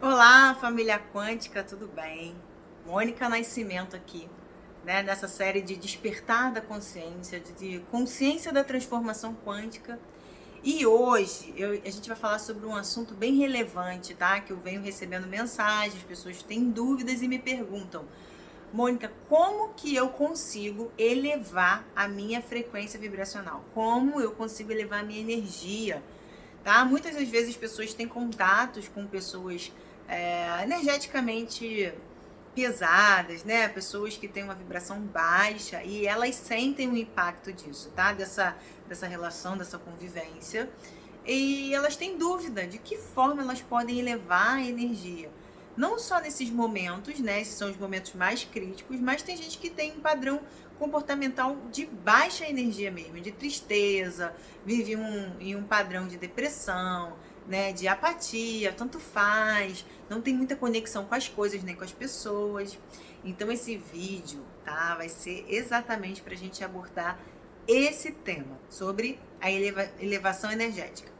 Olá, família quântica, tudo bem? Mônica Nascimento aqui, né? Nessa série de despertar da consciência, de consciência da transformação quântica. E hoje a gente vai falar sobre um assunto bem relevante, tá? Que eu venho recebendo mensagens, pessoas têm dúvidas e me perguntam: Mônica, como que eu consigo elevar a minha frequência vibracional? Como eu consigo elevar a minha energia? Tá? Muitas das vezes as pessoas têm contatos com pessoas energeticamente pesadas, né? Pessoas que têm uma vibração baixa e elas sentem o impacto disso, tá? Dessa relação, dessa convivência. E elas têm dúvida de que forma elas podem elevar a energia. Não só nesses momentos, né? Esses são os momentos mais críticos, mas tem gente que tem um padrão comportamental de baixa energia mesmo, de tristeza, vive em um padrão de depressão, né? De apatia, tanto faz, não tem muita conexão com as coisas nem com as pessoas. Então esse vídeo, tá? Vai ser exatamente para a gente abordar esse tema sobre a elevação energética.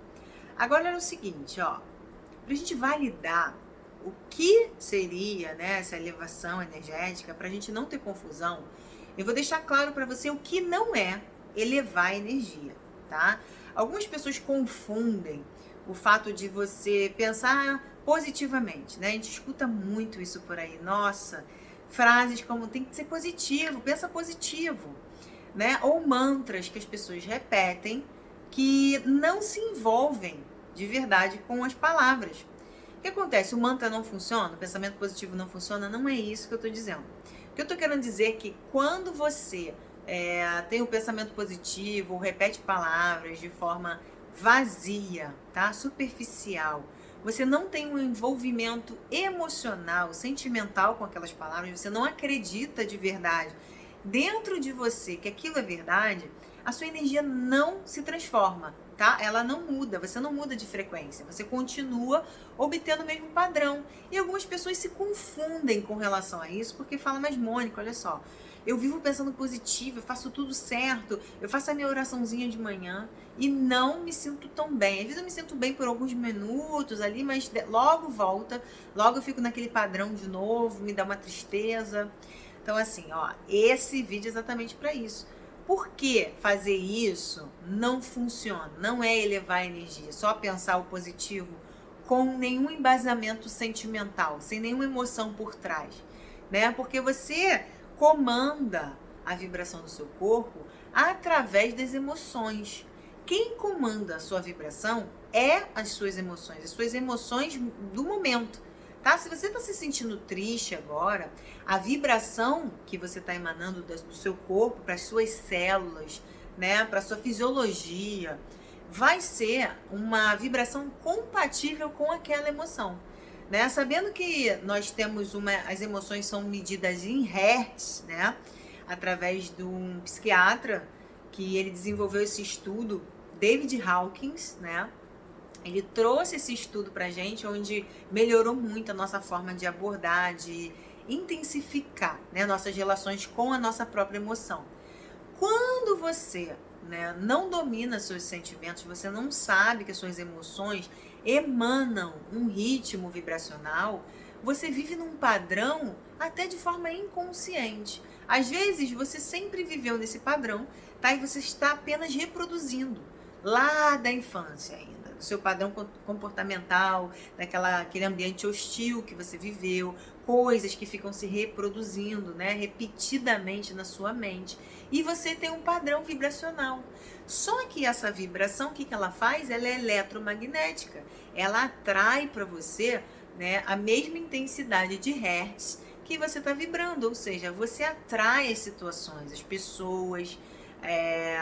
Agora é o seguinte, ó, para a gente validar o que seria, né, essa elevação energética, para a gente não ter confusão, eu vou deixar claro para você o que não é elevar a energia, tá? Algumas pessoas confundem o fato de você pensar positivamente, né? A gente escuta muito isso por aí. Nossa, frases como tem que ser positivo, pensa positivo, né? Ou mantras que as pessoas repetem que não se envolvem de verdade com as palavras. O que acontece? O mantra não funciona? O pensamento positivo não funciona? Não é isso que eu estou dizendo. O que eu estou querendo dizer é que quando você tem um pensamento positivo, ou repete palavras de forma vazia, tá? Superficial, você não tem um envolvimento emocional, sentimental com aquelas palavras, você não acredita de verdade dentro de você que aquilo é verdade, a sua energia não se transforma, tá? Ela não muda, você não muda de frequência, você continua obtendo o mesmo padrão. E algumas pessoas se confundem com relação a isso, porque falam, mas Mônica, olha só, eu vivo pensando positivo, eu faço tudo certo, eu faço a minha oraçãozinha de manhã e não me sinto tão bem. Às vezes eu me sinto bem por alguns minutos ali, mas logo volta, logo eu fico naquele padrão de novo, me dá uma tristeza. Então assim, ó, esse vídeo é exatamente para isso. Por que fazer isso não funciona? Não é elevar a energia, só pensar o positivo com nenhum embasamento sentimental, sem nenhuma emoção por trás, né? Porque você comanda a vibração do seu corpo através das emoções. Quem comanda a sua vibração é as suas emoções do momento, tá? Se você está se sentindo triste agora, a vibração que você está emanando do seu corpo para as suas células, né, para a sua fisiologia, vai ser uma vibração compatível com aquela emoção, né? Sabendo que nós temos as emoções são medidas em hertz, né, através de um psiquiatra que ele desenvolveu esse estudo, David Hawkins, né? Ele trouxe esse estudo pra gente, onde melhorou muito a nossa forma de abordar, de intensificar, né, nossas relações com a nossa própria emoção. Quando você, né, não domina seus sentimentos, você não sabe que as suas emoções emanam um ritmo vibracional, você vive num padrão até de forma inconsciente. Às vezes você sempre viveu nesse padrão, tá? E você está apenas reproduzindo lá da infância ainda, do seu padrão comportamental, aquele ambiente hostil que você viveu, coisas que ficam se reproduzindo, né, repetidamente na sua mente. E você tem um padrão vibracional. Só que essa vibração, o que ela faz? Ela é eletromagnética. Ela atrai para você, né, a mesma intensidade de hertz que você está vibrando. Ou seja, você atrai as situações, as pessoas,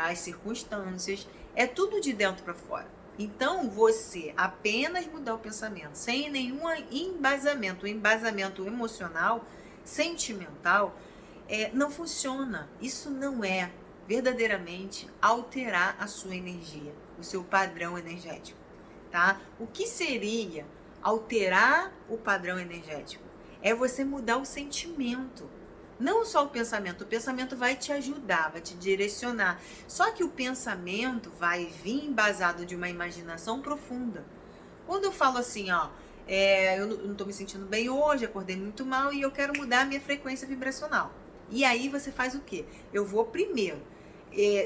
as circunstâncias. É tudo de dentro para fora. Então, você apenas mudar o pensamento, sem nenhum embasamento, embasamento emocional, sentimental, não funciona. Isso não é verdadeiramente alterar a sua energia, o seu padrão energético, tá? O que seria alterar o padrão energético? É você mudar o sentimento. Não só o pensamento vai te ajudar, vai te direcionar. Só que o pensamento vai vir embasado de uma imaginação profunda. Quando eu falo assim, ó, eu não tô me sentindo bem hoje, acordei muito mal e eu quero mudar a minha frequência vibracional. E aí você faz o quê? Eu vou primeiro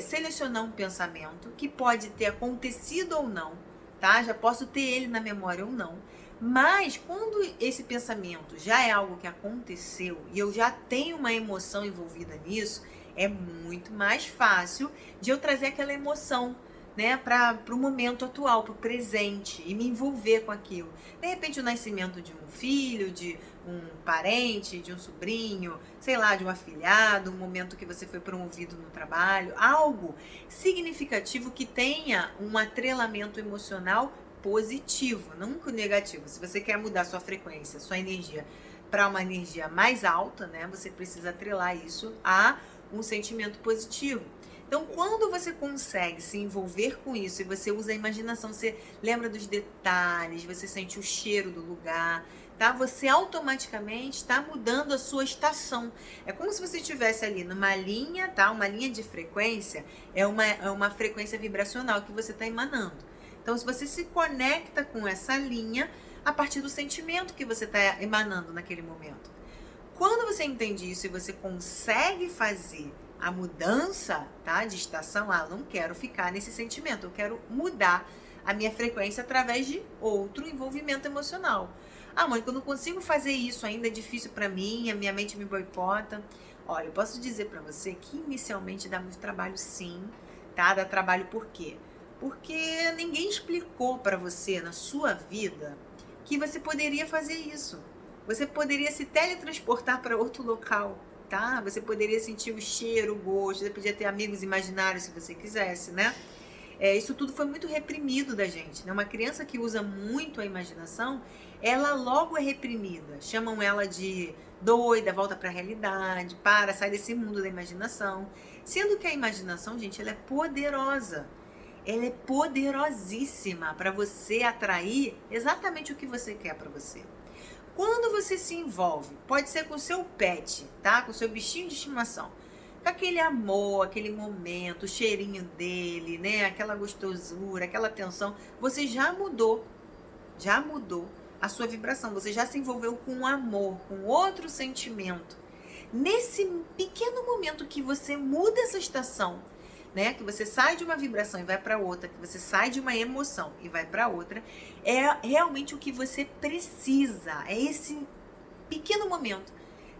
selecionar um pensamento que pode ter acontecido ou não, tá? Já posso ter ele na memória ou não. Mas quando esse pensamento já é algo que aconteceu e eu já tenho uma emoção envolvida nisso, é muito mais fácil de eu trazer aquela emoção, né, para o momento atual, para o presente, e me envolver com aquilo. De repente, o nascimento de um filho, de um parente, de um sobrinho, sei lá, de um afilhado, um momento que você foi promovido no trabalho, algo significativo que tenha um atrelamento emocional positivo, nunca negativo. Se você quer mudar sua frequência, sua energia para uma energia mais alta, né, você precisa atrelar isso a um sentimento positivo. Então, quando você consegue se envolver com isso e você usa a imaginação, você lembra dos detalhes, você sente o cheiro do lugar, tá? Você automaticamente está mudando a sua estação. É como se você estivesse ali numa linha, tá? Uma linha de frequência é uma frequência vibracional que você está emanando. Então, se você se conecta com essa linha a partir do sentimento que você está emanando naquele momento. Quando você entende isso e você consegue fazer a mudança, tá, de estação, não quero ficar nesse sentimento, eu quero mudar a minha frequência através de outro envolvimento emocional. Mônica, eu não consigo fazer isso ainda, é difícil para mim, a minha mente me boicota. Olha, eu posso dizer para você que inicialmente dá muito trabalho sim, tá? Dá trabalho por quê? Porque ninguém explicou para você na sua vida que você poderia fazer isso. Você poderia se teletransportar para outro local, tá? Você poderia sentir o cheiro, o gosto, você podia ter amigos imaginários se você quisesse, né? Isso tudo foi muito reprimido da gente, né? Uma criança que usa muito a imaginação, ela logo é reprimida. Chamam ela de doida, volta para a realidade, sai desse mundo da imaginação. Sendo que a imaginação, gente, ela é poderosa. Ela é poderosíssima para você atrair exatamente o que você quer para você. Quando você se envolve, pode ser com o seu pet, tá? Com o seu bichinho de estimação. Com aquele amor, aquele momento, o cheirinho dele, né? Aquela gostosura, aquela atenção. Você já mudou a sua vibração. Você já se envolveu com um amor, com outro sentimento. Nesse pequeno momento que você muda essa estação, né, que você sai de uma vibração e vai para outra, que você sai de uma emoção e vai para outra, é realmente o que você precisa. É esse pequeno momento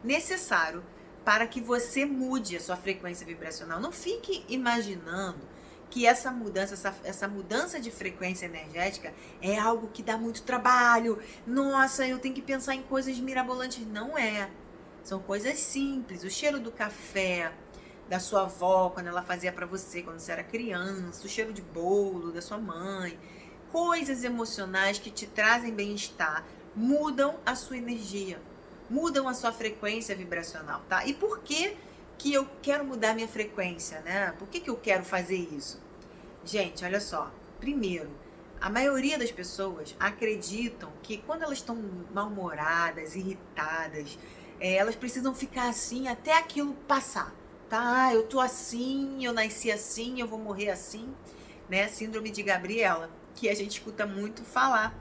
necessário para que você mude a sua frequência vibracional. Não fique imaginando que essa mudança de frequência energética é algo que dá muito trabalho. Nossa, eu tenho que pensar em coisas mirabolantes. Não é. São coisas simples. O cheiro do café da sua avó, quando ela fazia para você, quando você era criança, o cheiro de bolo da sua mãe, coisas emocionais que te trazem bem-estar, mudam a sua energia, mudam a sua frequência vibracional, tá? E por que eu quero mudar minha frequência, né? Por que eu quero fazer isso? Gente, olha só, primeiro, a maioria das pessoas acreditam que quando elas estão mal-humoradas, irritadas, elas precisam ficar assim até aquilo passar. Tá, eu tô assim, eu nasci assim, eu vou morrer assim, né? Síndrome de Gabriela, que a gente escuta muito falar.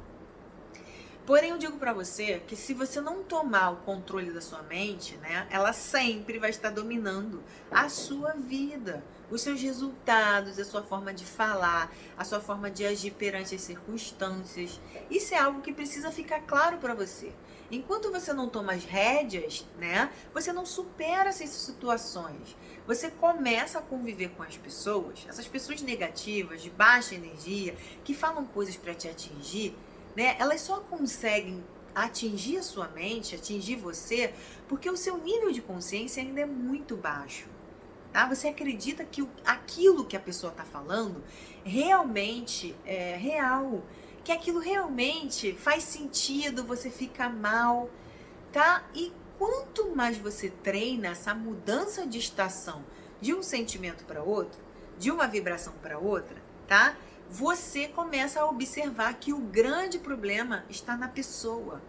Porém, eu digo pra você que se você não tomar o controle da sua mente, né? Ela sempre vai estar dominando a sua vida, os seus resultados, a sua forma de falar, a sua forma de agir perante as circunstâncias. Isso é algo que precisa ficar claro pra você. Enquanto você não toma as rédeas, né, você não supera essas situações. Você começa a conviver com as pessoas, essas pessoas negativas, de baixa energia, que falam coisas para te atingir, né? Elas só conseguem atingir a sua mente, atingir você, porque o seu nível de consciência ainda é muito baixo. Tá? Você acredita que aquilo que a pessoa está falando realmente é real, que aquilo realmente faz sentido, você fica mal, tá? E quanto mais você treina essa mudança de estação de um sentimento para outro, de uma vibração para outra, tá? Você começa a observar que o grande problema está na pessoa.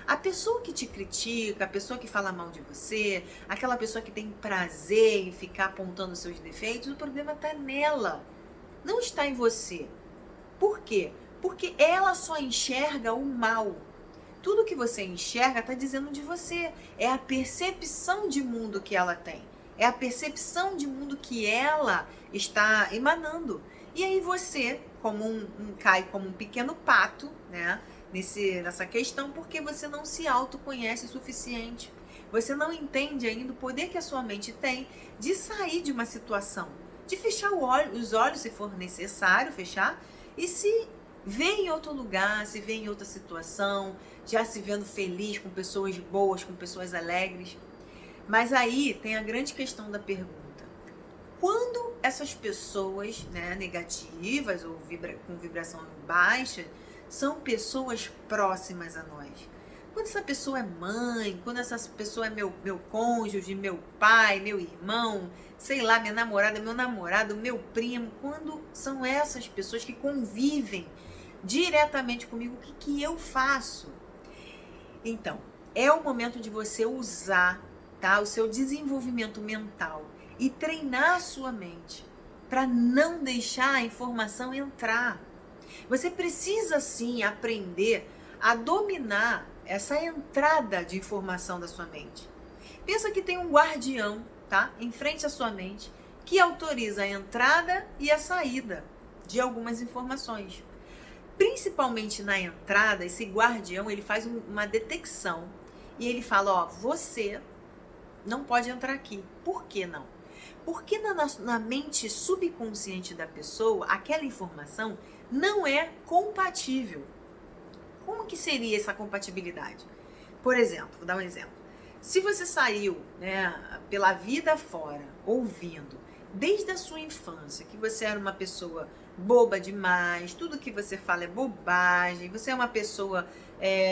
A pessoa que te critica, a pessoa que fala mal de você, aquela pessoa que tem prazer em ficar apontando seus defeitos, o problema está nela, não está em você. Por quê? Porque ela só enxerga o mal. Tudo que você enxerga está dizendo de você. É a percepção de mundo que ela tem. É a percepção de mundo que ela está emanando. E aí você, cai como um pequeno pato, né? Nessa questão, porque você não se autoconhece o suficiente. Você não entende ainda o poder que a sua mente tem de sair de uma situação, de fechar os olhos se for necessário fechar, e se ver em outro lugar, se ver em outra situação, já se vendo feliz, com pessoas boas, com pessoas alegres. Mas aí tem a grande questão da pergunta. Quando essas pessoas, né, negativas ou com vibração baixa, são pessoas próximas a nós? Quando essa pessoa é mãe, quando essa pessoa é meu cônjuge, meu pai, meu irmão, sei lá, minha namorada, meu namorado, meu primo, quando são essas pessoas que convivem diretamente comigo, o que eu faço? Então, é o momento de você usar, tá, o seu desenvolvimento mental e treinar a sua mente para não deixar a informação entrar. Você precisa sim aprender a dominar essa entrada de informação da sua mente. Pensa que tem um guardião, tá, em frente à sua mente, que autoriza a entrada e a saída de algumas informações. Principalmente na entrada, esse guardião, ele faz uma detecção e ele fala, ó, você não pode entrar aqui. Por que não? Porque na mente subconsciente da pessoa, aquela informação não é compatível. Como que seria essa compatibilidade? Por exemplo, vou dar um exemplo. Se você saiu, né, pela vida fora, ouvindo, desde a sua infância, que você era uma pessoa boba demais, tudo que você fala é bobagem, você é uma pessoa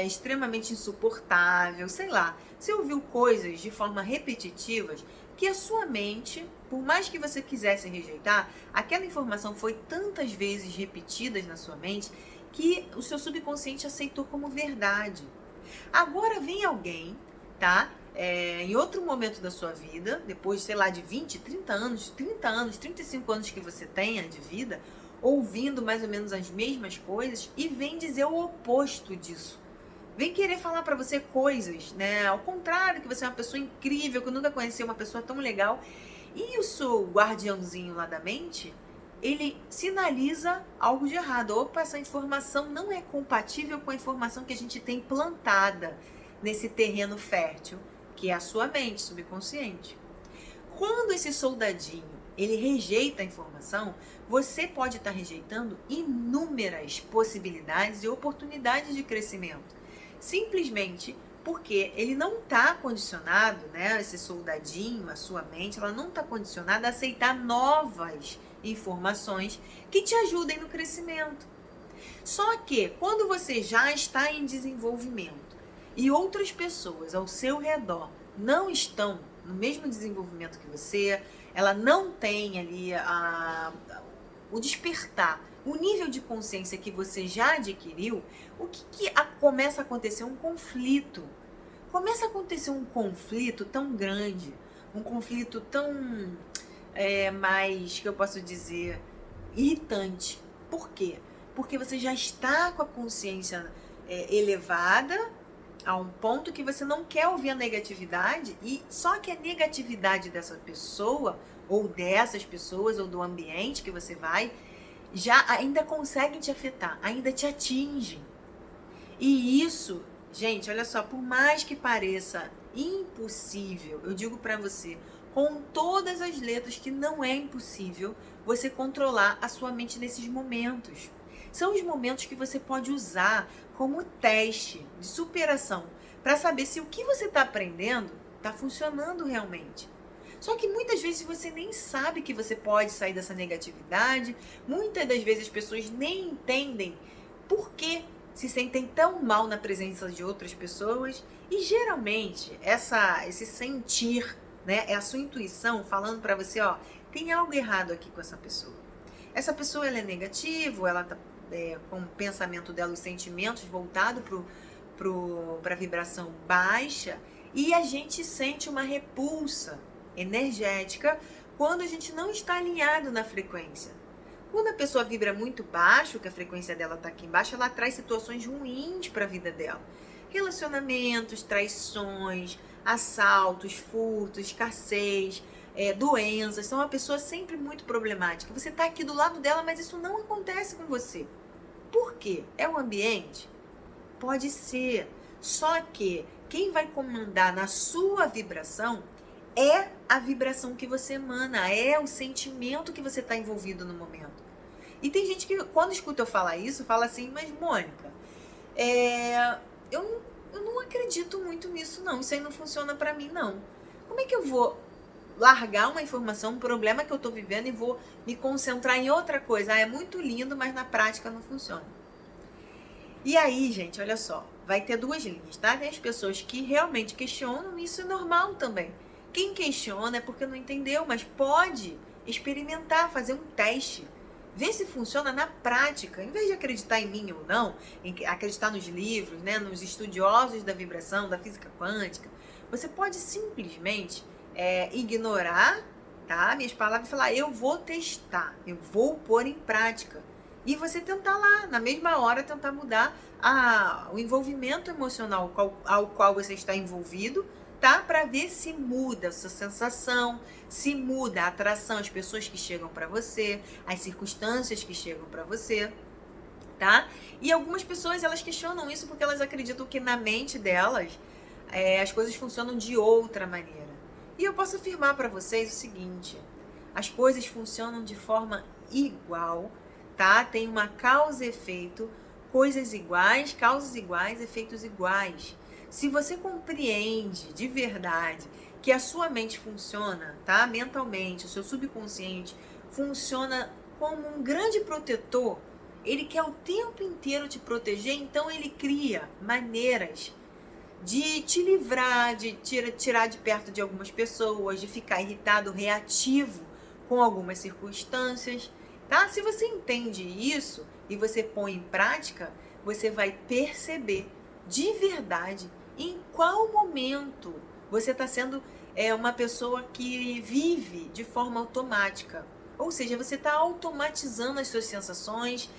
extremamente insuportável, sei lá. Você ouviu coisas de forma repetitivas que a sua mente, por mais que você quisesse rejeitar, aquela informação foi tantas vezes repetida na sua mente que o seu subconsciente aceitou como verdade. Agora vem alguém, tá? Em outro momento da sua vida, depois, sei lá, de 20, 30 anos, 35 anos que você tenha de vida, ouvindo mais ou menos as mesmas coisas e vem dizer o oposto disso. Vem querer falar pra você coisas, né? Ao contrário, que você é uma pessoa incrível, que nunca conheceu uma pessoa tão legal. E o seu guardiãozinho lá da mente, ele sinaliza algo de errado. Opa, essa informação não é compatível com a informação que a gente tem plantada nesse terreno fértil, que é a sua mente subconsciente. Quando esse soldadinho, ele rejeita a informação, você pode estar rejeitando inúmeras possibilidades e oportunidades de crescimento. Simplesmente porque ele não está condicionado, né, esse soldadinho, a sua mente, ela não está condicionada a aceitar novas informações que te ajudem no crescimento. Só que quando você já está em desenvolvimento e outras pessoas ao seu redor não estão no mesmo desenvolvimento que você, ela não tem ali o despertar, o nível de consciência que você já adquiriu, o que começa a acontecer? Um conflito. Começa a acontecer um conflito tão grande, um conflito tão, mais, que eu posso dizer, irritante. Por quê? Porque você já está com a consciência elevada a um ponto que você não quer ouvir a negatividade, e só que a negatividade dessa pessoa, ou dessas pessoas, ou do ambiente que você vai, já ainda conseguem te afetar, ainda te atingem. E isso, gente, olha só, por mais que pareça impossível, eu digo pra você, com todas as letras, que não é impossível você controlar a sua mente nesses momentos. São os momentos que você pode usar como teste de superação para saber se o que você está aprendendo está funcionando realmente. Só que muitas vezes você nem sabe que você pode sair dessa negatividade. Muitas das vezes as pessoas nem entendem por que se sentem tão mal na presença de outras pessoas. E geralmente esse sentir, né, é a sua intuição falando para você, ó, tem algo errado aqui com essa pessoa. Essa pessoa, ela é negativa, ela tá com o pensamento dela, os sentimentos voltados para a vibração baixa, e a gente sente uma repulsa energética quando a gente não está alinhado na frequência. Quando a pessoa vibra muito baixo, que a frequência dela está aqui embaixo, ela traz situações ruins para a vida dela. Relacionamentos, traições, assaltos, furtos, escassez, doenças. São uma pessoa sempre muito problemática. Você está aqui do lado dela, mas isso não acontece com você. Por quê? É o ambiente? Pode ser. Só que quem vai comandar na sua vibração é a vibração que você emana, é o sentimento que você está envolvido no momento. E tem gente que, quando escuta eu falar isso, fala assim, mas Mônica, eu não acredito muito nisso não, isso aí não funciona pra mim não. Como é que eu vou largar uma informação, um problema que eu tô vivendo e vou me concentrar em outra coisa? É muito lindo, mas na prática não funciona. E aí, gente, olha só, vai ter duas linhas, tá? Tem as pessoas que realmente questionam, e isso é normal também. Quem questiona é porque não entendeu, mas pode experimentar, fazer um teste. Ver se funciona na prática, em vez de acreditar em mim ou não, acreditar nos livros, né, nos estudiosos da vibração, da física quântica, você pode simplesmente ignorar, tá, minhas palavras e falar, eu vou testar, eu vou pôr em prática. E você tentar lá, na mesma hora, tentar mudar o envolvimento emocional ao qual você está envolvido, tá? Para ver se muda a sua sensação, se muda a atração, as pessoas que chegam para você, as circunstâncias que chegam para você, tá? E algumas pessoas, elas questionam isso porque elas acreditam que na mente delas as coisas funcionam de outra maneira. E eu posso afirmar para vocês o seguinte, as coisas funcionam de forma igual, tá? Tem uma causa e efeito, coisas iguais, causas iguais, efeitos iguais. Se você compreende de verdade que a sua mente funciona, tá? Mentalmente, o seu subconsciente funciona como um grande protetor, ele quer o tempo inteiro te proteger, então ele cria maneiras de te livrar, de tirar de perto de algumas pessoas, de ficar irritado, reativo com algumas circunstâncias, tá? Se você entende isso e você põe em prática, você vai perceber de verdade em qual momento você está sendo uma pessoa que vive de forma automática. Ou seja, você está automatizando as suas sensações,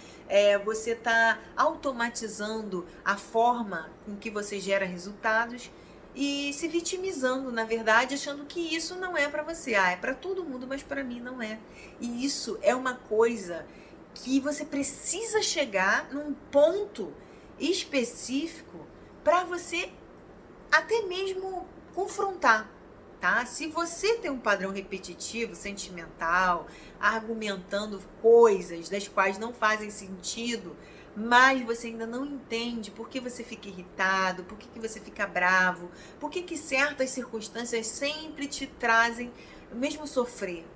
você está automatizando a forma com que você gera resultados e se vitimizando, na verdade, achando que isso não é para você. É para todo mundo, mas para mim não é. E isso é uma coisa que você precisa chegar num ponto específico para você até mesmo confrontar, tá? Se você tem um padrão repetitivo, sentimental, argumentando coisas das quais não fazem sentido, mas você ainda não entende por que você fica irritado, por que você fica bravo, por que certas circunstâncias sempre te trazem o mesmo sofrer,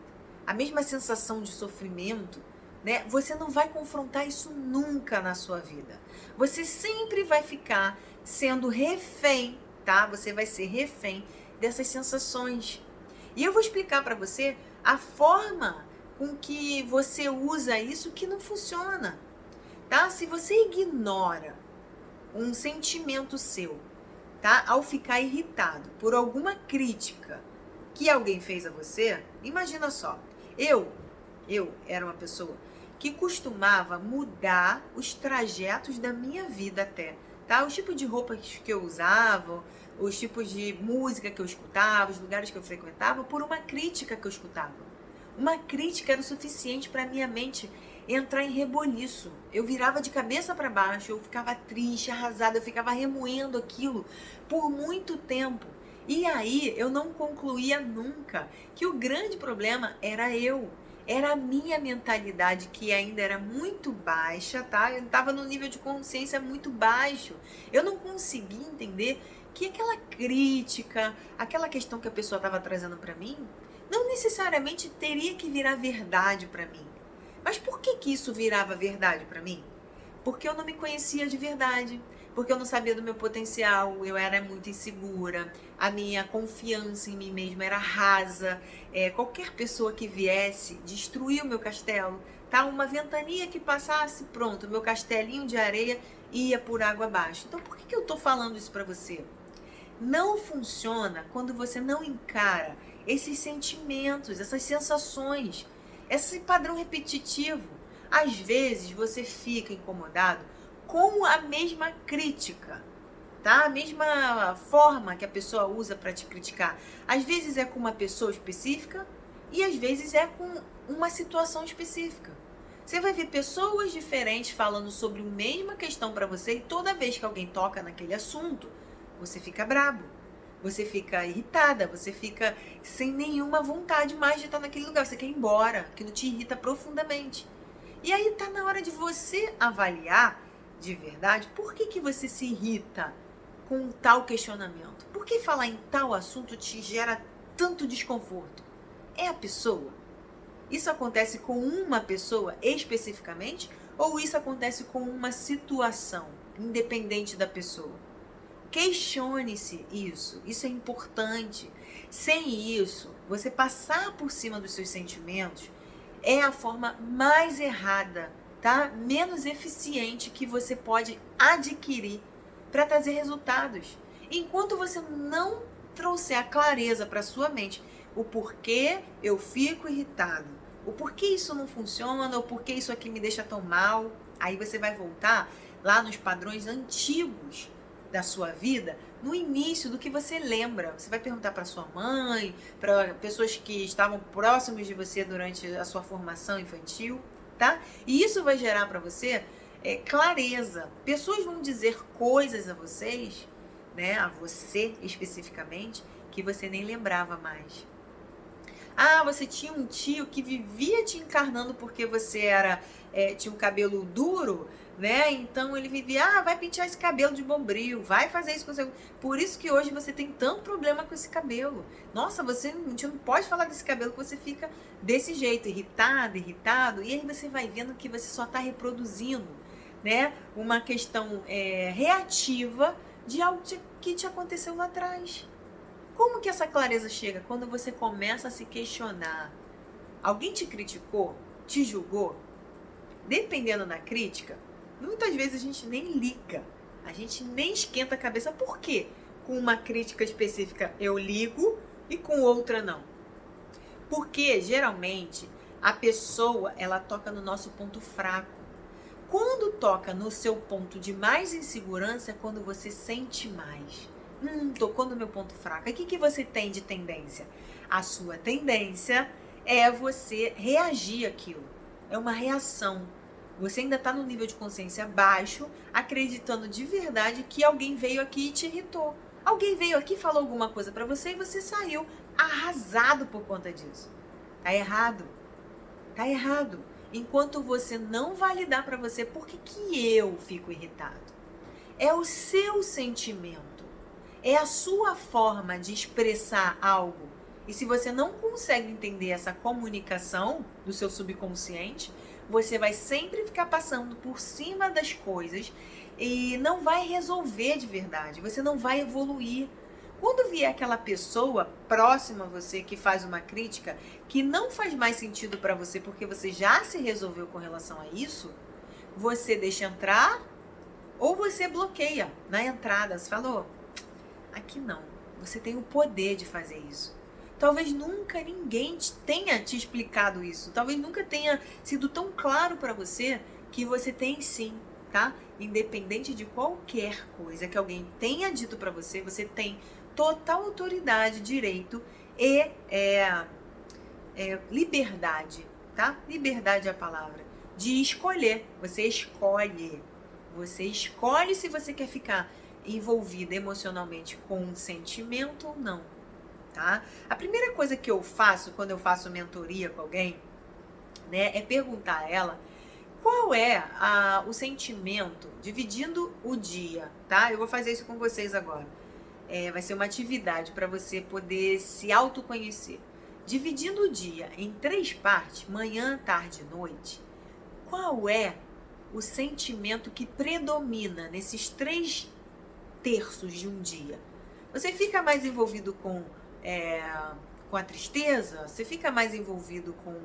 a mesma sensação de sofrimento, né? Você não vai confrontar isso nunca na sua vida. Você sempre vai ficar sendo refém, tá? Você vai ser refém dessas sensações. E eu vou explicar para você a forma com que você usa isso que não funciona, tá? Se você ignora um sentimento seu, tá? Ao ficar irritado por alguma crítica que alguém fez a você, imagina só, eu era uma pessoa que costumava mudar os trajetos da minha vida até, tá? Os tipos de roupas que eu usava, os tipos de música que eu escutava, os lugares que eu frequentava, por uma crítica que eu escutava. Uma crítica era o suficiente para minha mente entrar em reboliço. Eu virava de cabeça para baixo, eu ficava triste, arrasada, eu ficava remoendo aquilo por muito tempo. E aí eu não concluía nunca que o grande problema era eu. Era a minha mentalidade que ainda era muito baixa, tá? Eu estava no nível de consciência muito baixo. Eu não conseguia entender que aquela crítica, aquela questão que a pessoa estava trazendo para mim, não necessariamente teria que virar verdade para mim. Mas por que isso virava verdade para mim? Porque eu não me conhecia de verdade, porque eu não sabia do meu potencial, eu era muito insegura, a minha confiança em mim mesma era rasa, qualquer pessoa que viesse destruía o meu castelo, tá? Uma ventania que passasse, pronto, meu castelinho de areia ia por água abaixo. Então por que eu tô falando isso para você? Não funciona quando você não encara esses sentimentos, essas sensações, esse padrão repetitivo. Às vezes você fica incomodado com a mesma crítica, tá? A mesma forma que a pessoa usa para te criticar. Às vezes é com uma pessoa específica e às vezes é com uma situação específica. Você vai ver pessoas diferentes falando sobre a mesma questão para você e toda vez que alguém toca naquele assunto, você fica brabo, você fica irritada, você fica sem nenhuma vontade mais de estar naquele lugar, você quer ir embora, aquilo te irrita profundamente. E aí tá na hora de você avaliar de verdade por que você se irrita com tal questionamento. Por que falar em tal assunto te gera tanto desconforto? É a pessoa? Isso acontece com uma pessoa especificamente ou isso acontece com uma situação, independente da pessoa? Questione-se isso, isso é importante. Sem isso, você passar por cima dos seus sentimentos é a forma mais errada, tá? Menos eficiente que você pode adquirir para trazer resultados. Enquanto você não trouxer a clareza para sua mente, o porquê eu fico irritado, o porquê isso não funciona, o porquê isso aqui me deixa tão mal, aí você vai voltar lá nos padrões antigos da sua vida, no início do que você lembra. Você vai perguntar para sua mãe, para pessoas que estavam próximos de você durante a sua formação infantil, tá? E isso vai gerar para você clareza. Pessoas vão dizer coisas a vocês, né, a você especificamente, que você nem lembrava mais. Ah, você tinha um tio que vivia te encarnando porque você tinha um cabelo duro, né? Então ele vivia, vai pentear esse cabelo de bombril, vai fazer isso com você. Por isso que hoje você tem tanto problema com esse cabelo. Nossa, a gente não pode falar desse cabelo que você fica desse jeito, irritado. E aí você vai vendo que você só está reproduzindo, né? Uma questão reativa de algo que te aconteceu lá atrás. Como que essa clareza chega? Quando você começa a se questionar. Alguém te criticou? Te julgou? Dependendo da crítica, muitas vezes a gente nem liga. A gente nem esquenta a cabeça. Por quê? Com uma crítica específica eu ligo e com outra não. Porque, geralmente, a pessoa, ela toca no nosso ponto fraco. Quando toca no seu ponto de mais insegurança, é quando você sente mais. Tocou no meu ponto fraco. E o que você tem de tendência? A sua tendência é você reagir àquilo. É uma reação. Você ainda está no nível de consciência baixo, acreditando de verdade que alguém veio aqui e te irritou. Alguém veio aqui e falou alguma coisa para você e você saiu arrasado por conta disso. Tá errado. Tá errado. Enquanto você não validar para você por que eu fico irritado. É o seu sentimento. É a sua forma de expressar algo. E se você não consegue entender essa comunicação do seu subconsciente, você vai sempre ficar passando por cima das coisas e não vai resolver de verdade. Você não vai evoluir. Quando vier aquela pessoa próxima a você que faz uma crítica que não faz mais sentido para você porque você já se resolveu com relação a isso, você deixa entrar ou você bloqueia na entrada. Você falou, aqui não. Você tem o poder de fazer isso. Talvez nunca ninguém tenha te explicado isso. Talvez nunca tenha sido tão claro para você que você tem sim, tá? Independente de qualquer coisa que alguém tenha dito para você, você tem total autoridade, direito e liberdade, tá? Liberdade é a palavra. De escolher. Você escolhe. Você escolhe se você quer ficar envolvida emocionalmente com um sentimento ou não. Tá? A primeira coisa que eu faço quando eu faço mentoria com alguém, né, é perguntar a ela qual é o sentimento, dividindo o dia, tá? Eu vou fazer isso com vocês agora. Vai ser uma atividade para você poder se autoconhecer. Dividindo o dia em 3 partes, manhã, tarde e noite, qual é o sentimento que predomina nesses 3 terços de um dia? Você fica mais envolvido com a tristeza? Você fica mais envolvido com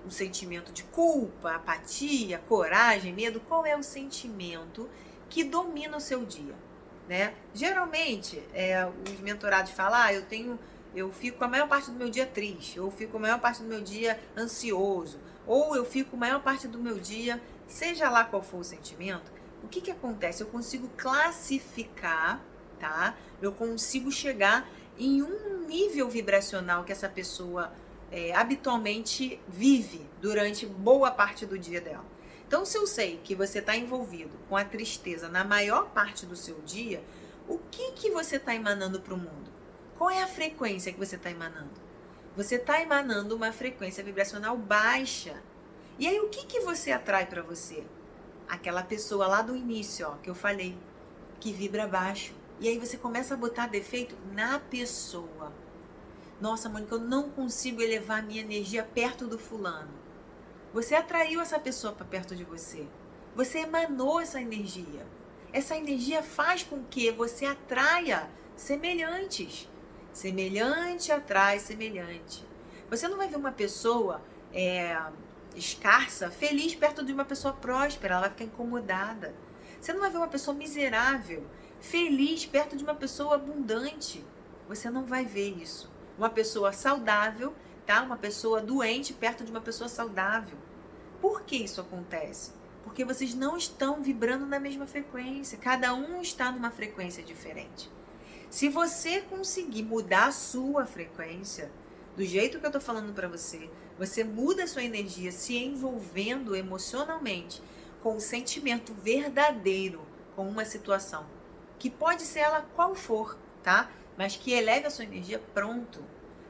um sentimento de culpa, apatia, coragem, medo? Qual é o sentimento que domina o seu dia, né? Geralmente, os mentorados falam, eu fico a maior parte do meu dia triste, ou fico a maior parte do meu dia ansioso, ou eu fico a maior parte do meu dia, seja lá qual for o sentimento. O que acontece? Eu consigo classificar tá? Eu consigo chegar em um nível vibracional que essa pessoa habitualmente vive durante boa parte do dia dela. Então, se eu sei que você está envolvido com a tristeza na maior parte do seu dia, o que você está emanando para o mundo? Qual é a frequência que você está emanando? Você está emanando uma frequência vibracional baixa. E aí, o que você atrai para você? Aquela pessoa lá do início, ó, que eu falei, que vibra baixo. E aí você começa a botar defeito na pessoa. Nossa, Mônica, eu não consigo elevar a minha energia perto do fulano. Você atraiu essa pessoa para perto de você. Você emanou essa energia. Essa energia faz com que você atraia semelhantes. Semelhante atrai semelhante. Você não vai ver uma pessoa escassa, feliz perto de uma pessoa próspera. Ela vai ficar incomodada. Você não vai ver uma pessoa miserável, feliz perto de uma pessoa abundante. Você não vai ver isso. Uma pessoa saudável, tá? Uma pessoa doente perto de uma pessoa saudável. Por que isso acontece? Porque vocês não estão vibrando na mesma frequência. Cada um está numa frequência diferente. Se você conseguir mudar a sua frequência, do jeito que eu estou falando para você, você muda a sua energia se envolvendo emocionalmente com um sentimento verdadeiro com uma situação, que pode ser ela qual for, tá? Mas que eleve a sua energia, pronto.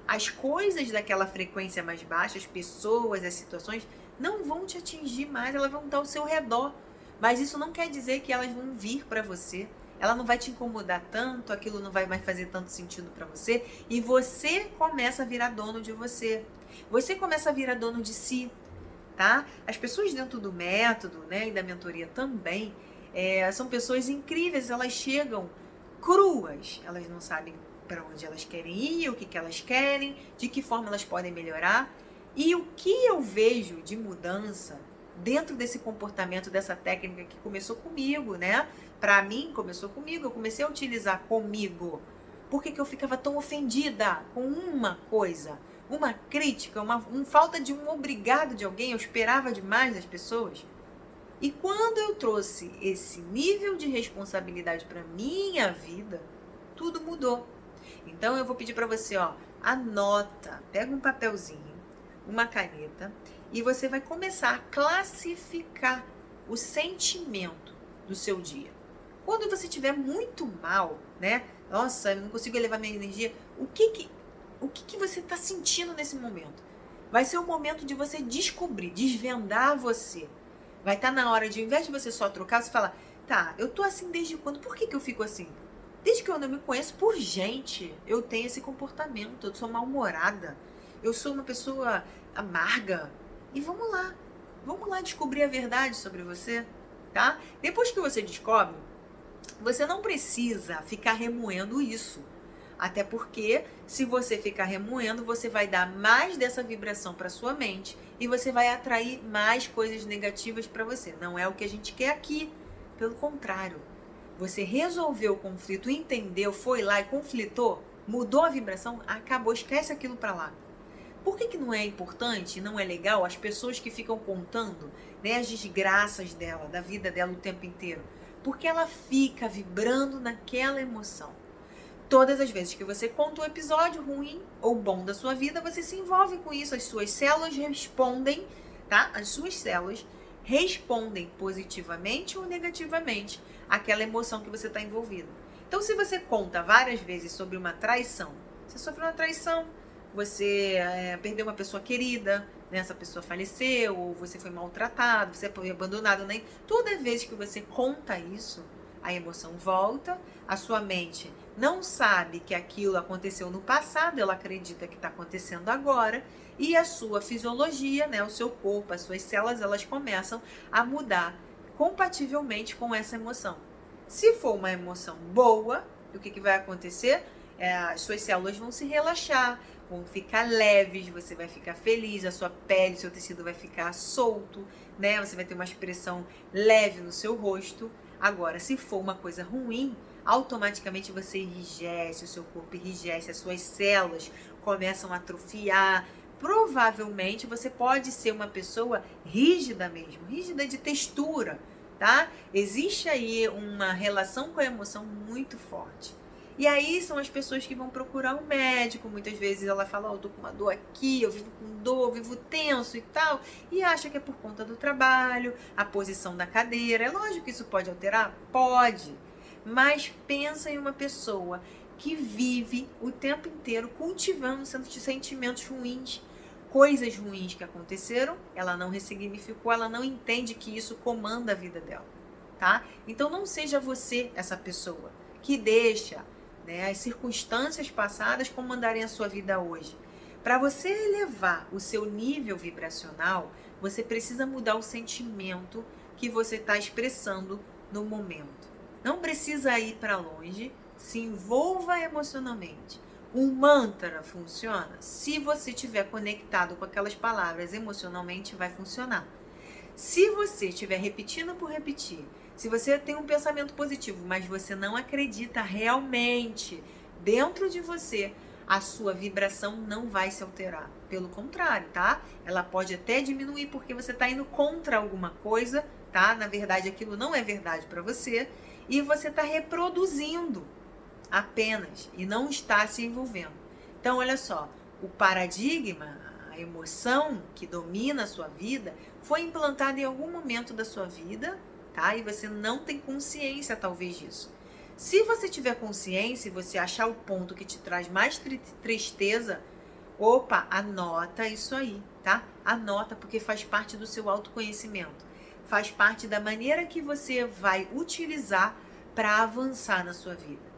As coisas daquela frequência mais baixa, as pessoas, as situações, não vão te atingir mais, elas vão estar ao seu redor. Mas isso não quer dizer que elas vão vir para você. Ela não vai te incomodar tanto, aquilo não vai mais fazer tanto sentido para você. E você começa a virar dono de você. Você começa a virar dono de si, tá? As pessoas dentro do método, né, e da mentoria também, são pessoas incríveis. Elas chegam cruas. Elas não sabem para onde elas querem ir, o que elas querem, de que forma elas podem melhorar. E o que eu vejo de mudança dentro desse comportamento, dessa técnica que começou comigo, né? Para mim, começou comigo, eu comecei a utilizar comigo. Por que eu ficava tão ofendida com uma coisa? Uma crítica, uma falta de um obrigado de alguém, eu esperava demais das pessoas. E quando eu trouxe esse nível de responsabilidade para minha vida, tudo mudou. Então eu vou pedir para você, ó, anota, pega um papelzinho, uma caneta, e você vai começar a classificar o sentimento do seu dia. Quando você estiver muito mal, né? Nossa, eu não consigo elevar minha energia. O que você está sentindo nesse momento? Vai ser o momento de você descobrir, desvendar você. Vai estar na hora de, ao invés de você só trocar, você falar, tá, eu tô assim desde quando? Por que eu fico assim? Desde que eu não me conheço por gente, eu tenho esse comportamento, eu sou mal-humorada, eu sou uma pessoa amarga. E vamos lá descobrir a verdade sobre você, tá? Depois que você descobre, você não precisa ficar remoendo isso. Até porque, se você ficar remoendo, você vai dar mais dessa vibração para sua mente e você vai atrair mais coisas negativas para você. Não é o que a gente quer aqui. Pelo contrário, você resolveu o conflito, entendeu, foi lá e conflitou, mudou a vibração, acabou, esquece aquilo para lá. Por que não é importante, não é legal as pessoas que ficam contando, né, as desgraças dela, da vida dela o tempo inteiro? Porque ela fica vibrando naquela emoção. Todas as vezes que você conta um episódio ruim ou bom da sua vida, você se envolve com isso. As suas células respondem, tá? As suas células respondem positivamente ou negativamente àquela emoção que você está envolvido. Então, se você conta várias vezes sobre uma traição, você sofreu uma traição, você perdeu uma pessoa querida, né? Essa pessoa faleceu, ou você foi maltratado, você foi abandonado, né? Toda vez que você conta isso, a emoção volta, a sua mente não sabe que aquilo aconteceu no passado, ela acredita que está acontecendo agora, e a sua fisiologia, né, o seu corpo, as suas células, elas começam a mudar compativelmente com essa emoção. Se for uma emoção boa, o que vai acontecer? As suas células vão se relaxar, vão ficar leves, você vai ficar feliz, a sua pele, seu tecido vai ficar solto, né? Você vai ter uma expressão leve no seu rosto. Agora, se for uma coisa ruim, automaticamente você enrijece, o seu corpo enrijece, as suas células começam a atrofiar. Provavelmente você pode ser uma pessoa rígida mesmo, rígida de textura, tá? Existe aí uma relação com a emoção muito forte. E aí são as pessoas que vão procurar um médico, muitas vezes ela fala, eu tô com uma dor aqui, eu vivo com dor, eu vivo tenso e tal, e acha que é por conta do trabalho, a posição da cadeira. É lógico que isso pode alterar? Pode. Mas pensa em uma pessoa que vive o tempo inteiro cultivando sentimentos ruins, coisas ruins que aconteceram, ela não ressignificou, ela não entende que isso comanda a vida dela, tá? Então não seja você essa pessoa que deixa, né, as circunstâncias passadas comandarem a sua vida hoje. Para você elevar o seu nível vibracional, você precisa mudar o sentimento que você está expressando no momento. Não precisa ir para longe, se envolva emocionalmente. Um mantra funciona? Se você estiver conectado com aquelas palavras emocionalmente, vai funcionar. Se você estiver repetindo por repetir, se você tem um pensamento positivo, mas você não acredita realmente dentro de você, a sua vibração não vai se alterar. Pelo contrário, tá? Ela pode até diminuir porque você está indo contra alguma coisa, tá? Na verdade, aquilo não é verdade para você e você está reproduzindo apenas e não está se envolvendo. Então, olha só, o paradigma, a emoção que domina a sua vida foi implantada em algum momento da sua vida, tá? E você não tem consciência, talvez, disso. Se você tiver consciência e você achar o ponto que te traz mais tristeza, opa, anota isso aí, tá? Anota, porque faz parte do seu autoconhecimento. Faz parte da maneira que você vai utilizar para avançar na sua vida.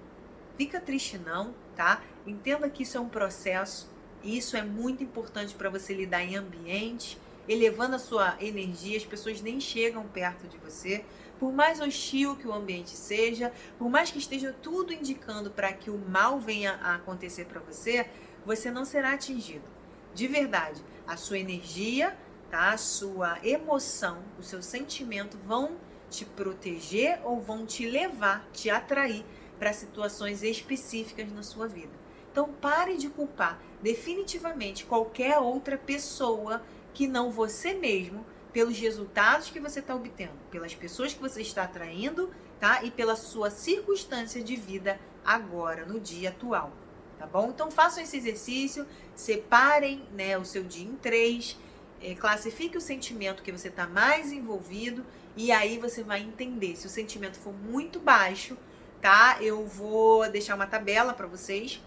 Fica triste não, tá? Entenda que isso é um processo e isso é muito importante para você lidar em ambiente, elevando a sua energia, as pessoas nem chegam perto de você. Por mais hostil que o ambiente seja, por mais que esteja tudo indicando para que o mal venha a acontecer para você, você não será atingido. De verdade, a sua energia, tá? A sua emoção, o seu sentimento vão te proteger ou vão te levar, te atrair para situações específicas na sua vida. Então pare de culpar definitivamente qualquer outra pessoa que não você mesmo, pelos resultados que você está obtendo, pelas pessoas que você está atraindo, tá? E pela sua circunstância de vida agora, no dia atual, tá bom? Então façam esse exercício, separem, né, o seu dia em 3, classifique o sentimento que você está mais envolvido e aí você vai entender. Se o sentimento for muito baixo, tá? Eu vou deixar uma tabela para vocês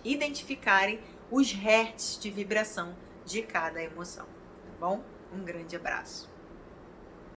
identificarem os hertz de vibração de cada emoção, tá bom? Um grande abraço.